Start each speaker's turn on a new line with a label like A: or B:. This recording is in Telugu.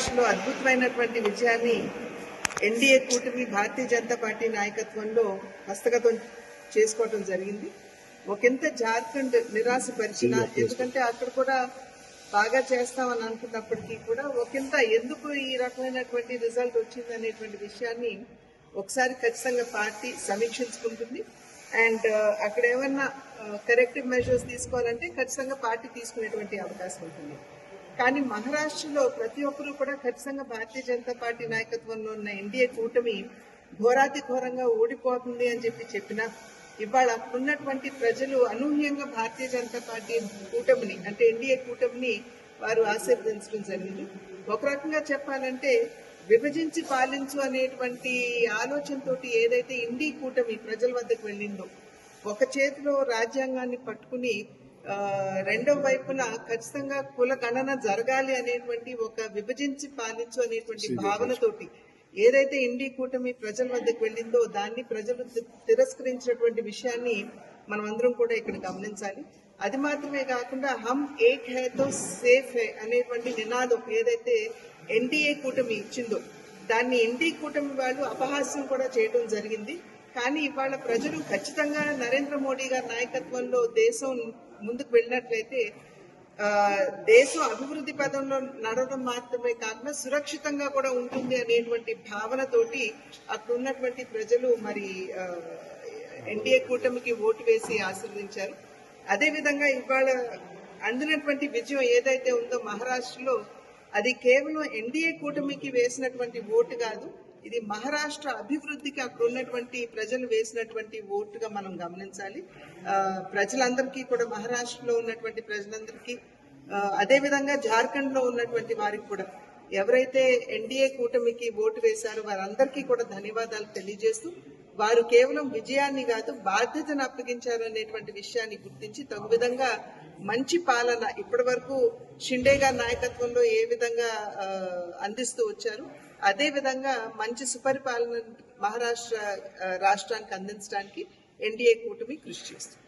A: మహారాష్ట్రలో అద్భుతమైనటువంటి విజయాన్ని ఎన్డీఏ కూటమి భారతీయ జనతా పార్టీ నాయకత్వంలో హస్తగతం చేసుకోవడం జరిగింది. ఒకంత జార్ఖండ్ నిరాశపరిచిన, ఎందుకంటే అక్కడ కూడా బాగా చేస్తామని అనుకున్నప్పటికీ కూడా ఒకంత ఎందుకు ఈ రకమైనటువంటి రిజల్ట్ వచ్చింది అనేటువంటి విషయాన్ని ఒకసారి ఖచ్చితంగా పార్టీ సమీక్షించుకుంటుంది. అండ్ అక్కడ ఏమన్నా కరెక్టివ్ మెజర్స్ తీసుకోవాలంటే ఖచ్చితంగా పార్టీ తీసుకునేటువంటి అవకాశం ఉంటుంది. కానీ మహారాష్ట్రలో ప్రతి ఒక్కరూ కూడా ఖచ్చితంగా భారతీయ జనతా పార్టీ నాయకత్వంలో ఉన్న ఎన్డీఏ కూటమి ఘోరాతి ఘోరంగా ఓడిపోతుంది అని చెప్పినా ఇవాళ అప్పుడున్నటువంటి ప్రజలు అనూహ్యంగా భారతీయ జనతా పార్టీ కూటమిని అంటే ఎన్డీఏ కూటమిని వారు ఆశీర్వదించడం జరిగింది. ఒక రకంగా చెప్పాలంటే విభజించి పాలించు అనేటువంటి ఆలోచనతోటి ఏదైతే ఎన్డీఏ కూటమి ప్రజల వద్దకు వెళ్ళిందో, ఒక చేతిలో రాజ్యాంగాన్ని పట్టుకుని రెండవ వైపున ఖచ్చితంగా కుల గణన జరగాలి అనేటువంటి ఒక విభజించి పాలించు అనేటువంటి భావనతోటి ఏదైతే ఎన్డీఏ కూటమి ప్రజల వద్దకు వెళ్ళిందో దాన్ని ప్రజలు తిరస్కరించినటువంటి విషయాన్ని మనం అందరం కూడా ఇక్కడ గమనించాలి. అది మాత్రమే కాకుండా హమ్ ఏక్ హై తో సేఫ్ హై అనేటువంటి నినాదం ఏదైతే ఎన్డీఏ కూటమి ఇచ్చిందో దాన్ని ఎన్డీఏ కూటమి వాళ్ళు అపహాస్యం కూడా చేయడం జరిగింది. కానీ ఇవాళ ప్రజలు ఖచ్చితంగా నరేంద్ర మోడీ గారి నాయకత్వంలో దేశం ముందుకు వెళ్ళినట్లయితే దేశం అభివృద్ధి పదంలో నడవడం మాత్రమే కాకుండా సురక్షితంగా కూడా ఉంటుంది అనేటువంటి భావనతోటి అక్కడ ఉన్నటువంటి ప్రజలు మరి ఎన్డీఏ కూటమికి ఓటు వేసి ఆశీర్వదించారు. అదేవిధంగా ఇవాళ అందినటువంటి విజయం ఏదైతే ఉందో మహారాష్ట్రలో అది కేవలం ఎన్డీఏ కూటమికి వేసినటువంటి ఓటు కాదు, ఇది మహారాష్ట్ర అభివృద్ధికి అక్కడ ఉన్నటువంటి ప్రజలు వేసినటువంటి ఓటుగా మనం గమనించాలి. ప్రజలందరికీ కూడా మహారాష్ట్రలో ఉన్నటువంటి ప్రజలందరికీ అదేవిధంగా జార్ఖండ్ లో ఉన్నటువంటి వారికి కూడా ఎవరైతే ఎన్డీఏ కూటమికి ఓటు వేశారో వారందరికీ కూడా ధన్యవాదాలు తెలియజేస్తూ వారు కేవలం విజయాన్ని కాదు బాధ్యతను అప్పగించారు అనేటువంటి విషయాన్ని గుర్తించి తగు విధంగా మంచి పాలన ఇప్పటి వరకు షిండే గారి నాయకత్వంలో ఏ విధంగా అందిస్తూ వచ్చారు అదే విధంగా మంచి సుపరిపాలన మహారాష్ట్ర రాష్ట్రానికి అందించడానికి ఎన్డీఏ కూటమి కృషి చేస్తుంది.